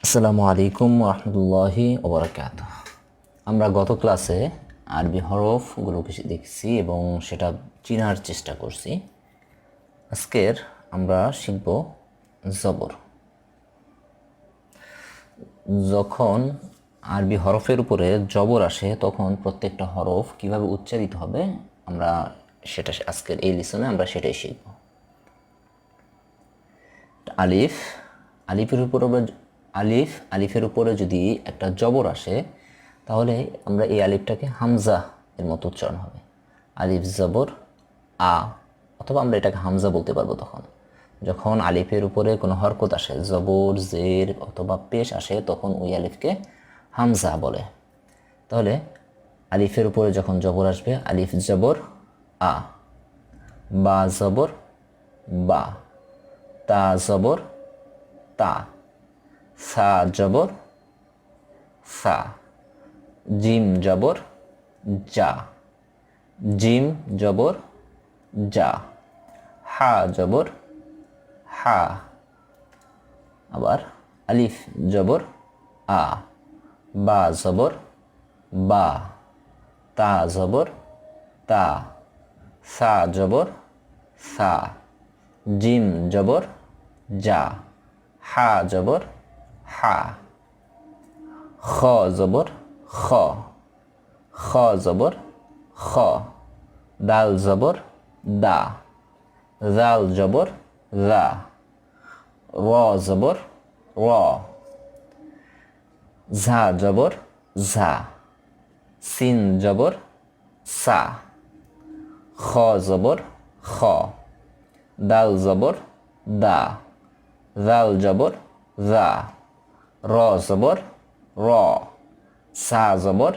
আসসালামু আলাইকুম রহমতুল্লাহি ওবরাকাতুহ। আমরা গত ক্লাসে আরবি হরফগুলো দেখছি এবং সেটা চেনার চেষ্টা করছি। আজকের আমরা শিখব জবর। যখন আরবি হরফের উপরে জবর আসে তখন প্রত্যেকটা হরফ কিভাবে উচ্চারিত হবে আমরা সেটা আজকের এই লিসনে আমরা সেটাই শিখব। আলিফ আলিফের উপরে যদি একটা জবর আসে তাহলে আমরা এই আলিফটাকে হামজা এর মতো উচ্চারণ হবে। আলিফ জবর আ, অথবা আমরা এটাকে হামজা বলতে পারবো তখন যখন আলিফের উপরে কোনো হরকত আসে, জবর জের অথবা পেশ আসে, তখন ওই আলিফকে হামজা বলে। তাহলে আলিফের উপরে যখন জবর আসবে, আলিফ জবর আ, বা জবর বা, তা জবর তা, সা জবর সা, জিম জবর যা, জিম জবর যা, হা জবর হা। আবার আলিফ জবর আ, বা জবর বা, তা জবর তা, সা জবর সা, জিম জবর যা, হা জবর হা। খ জবর খ, খ জবর খ, দাল জবর দা, জাল জবর রা, র জবর র, ঝা জবর ঝা, সিন জবর সা, খ জবর খ, দাল জবর দা, জাল জবর রা, র জবর র, সা জবর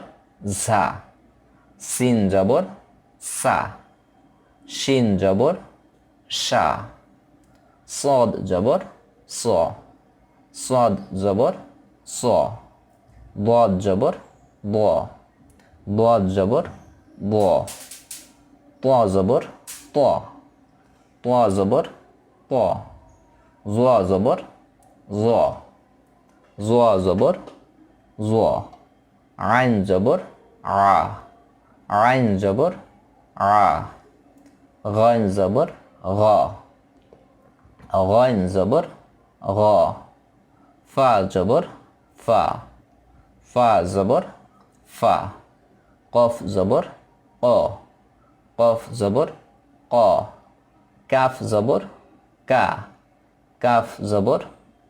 ঝা, সিন জবর সা, শিন জবর শা, সদ জবর স, সদ জবর স, বদ জবর ব, বদ জবর ব, ত জবর ত, ত জবর ত, জ জবর জ, জ জবর জ, আইন জবর আ, আইন জবর আ, গাইন জবর গ, গাইন জবর গ, ফা জবর ফা, ফা জবর ফা, কফ জবর ক, কফ জবর ক, কাফ জবর কা, কাফ জবর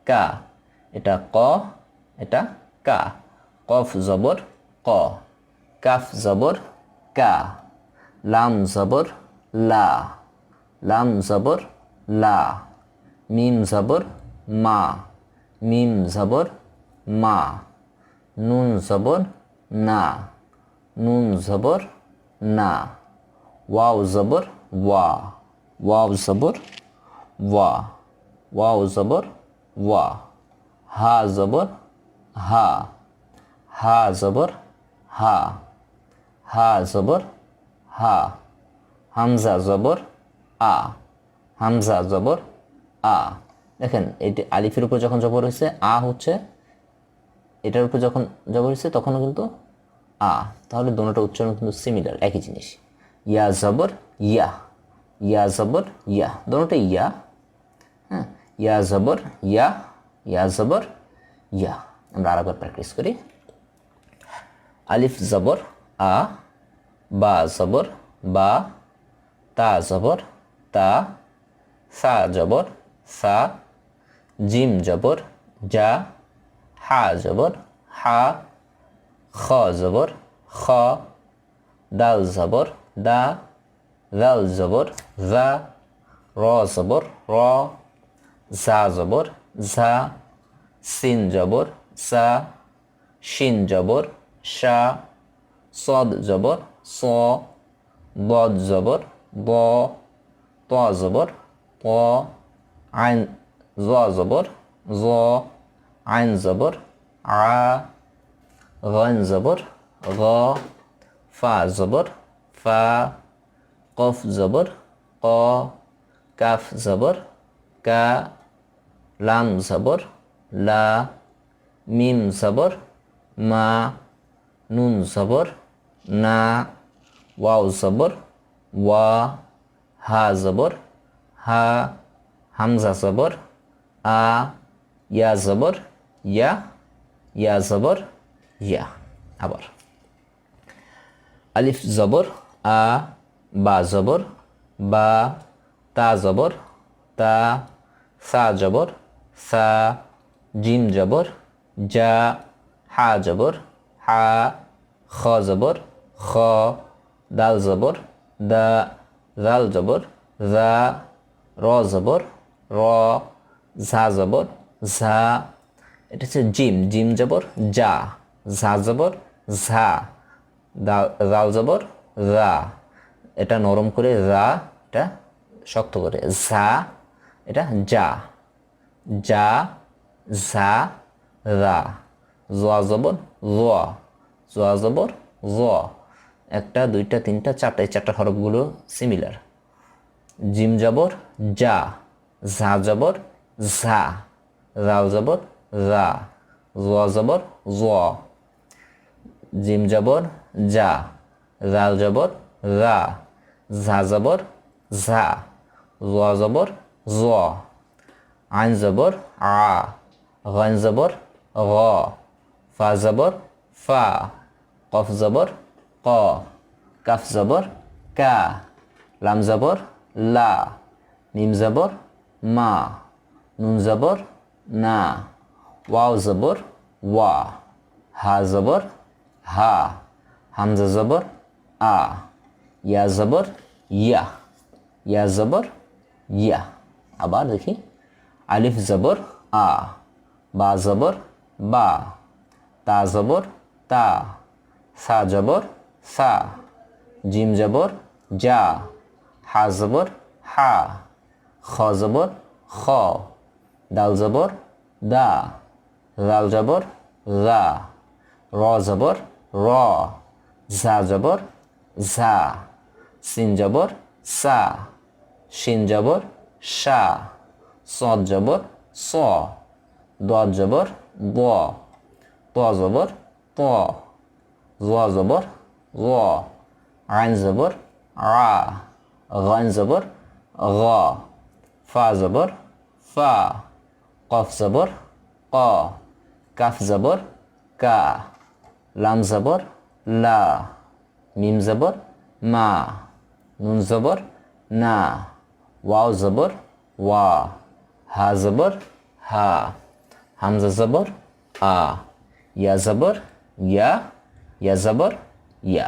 কা, এটা ক এটা কা, কফ জবর ক, কাফ জবর কা, লাম জবর লা, লাম জবর লা, মিম জবর মা, মিম জবর মা, নুন জবর না, নুন জবর না, ওয়াও জবর ওয়া, ওয়াও জবর ওয়া, ওয়াও জবর ওয়া, হা জবর হা, হা জবর হা, হা জবর হা, হামজা জবর আ, হামজা জবর আ। দেখেন এটি আলিফের উপর যখন জবর হয়েছে আ হচ্ছে, এটার উপর যখন জবর হয়েছে তখনও কিন্তু আ, তাহলে দোনোটা উচ্চারণ কিন্তু সিমিলার, একই জিনিস। ইয়া জবর ইয়া, ইয়া জবর ইয়া, দোনোটা ইয়া। হ্যাঁ, ইয়া জবর ইয়া, ইয়া জবর ইয়া। আমরা আরেকবার প্র্যাকটিস করি। আলিফ জবর আ, বা জবর বা, তা জবর তা, সা জবর সা, জিম জবর যা, হা জবর হা, খ জবর খ, দাল জবর দা, জাল জবর জা, র জবর র, জা জবর ঝা, সিন জবর সা, শিন জবর শা, সদ জবর স, বদ জবর ব, ত জবর ত, আইন জ জবর জ, আইন জবর আ, গাইন জবর গ, ফা জবর ফা, কফ জবর ক, কাফ জবর কা, লাম জবর লা, মিম জবর মা, নুন জবর না, ওয়াও জবর ওয়া, হা জবর হা, হামজা জবর আ, ইয়া জবর ইয়া, ইয়া জবর ইয়া। আবার আলিফ জবর আ, বা জবর বা, তা জবর তা, সা জবর সা, জিম জবর জা, হা জবর হা, খ জবর খ, দাল জবর দা, জাল জবর জা, র জবর র, ঝা জবর ঝা। এটা হচ্ছে জিম, জিম জবর যা, ঝা জবর ঝা, জাল জবর রা, এটা নরম করে রা, এটা শক্ত করে ঝা, এটা যা, যা ঝা রা, জোয়া জবর জোয়া, জোয়া জবর জ। একটা দুইটা তিনটা চারটা, এই চারটা হরফগুলো সিমিলার। জিম জবর যা, ঝা জবর ঝা, রাল জবর রা, জোয়া জবর জ, জিম জবর যা, রাল জবর রা, ঝা জবর ঝা, জোয়া জবর জ, আইন জবর আ, গাইন জবর গ, ফা জবর ফা, কফ জবর ক, কাফ জবর কা, লাম জবর লা, মিম জবর মা, নুন জবর না, ওয়াও জবর ওয়া, হা জবর হা, হামজা জবর আ, ইয়া জবর ইয়া, ইয়া জবর ইয়া। আবার দেখি আলিফ জবর আ, বা জবর বা, তা জবর তা, সা জবর সা, জিম জবর যা, হা জবর হা, খ জবর খ, দাল জবর দা, রাল জবর রা, র জবর র, ঝা জবর ঝা, সিন জবর সা, শিন জবর শা, সদ জবর স, দদ জবর দ, ত জবর ত, জ জবর গ, আইন জবর আ, গাইন জবর গ, ফা জবর ফা, কফ জবর ক, কাফ জবর কা, লাম জবর লা, মিম জবর মা, নুন জবর না, ওয়াও জবর ওয়া, হা জবর হা, হামজা জবর আ, ইয়া জবর ইয়া, ইয়া জবর ইয়া।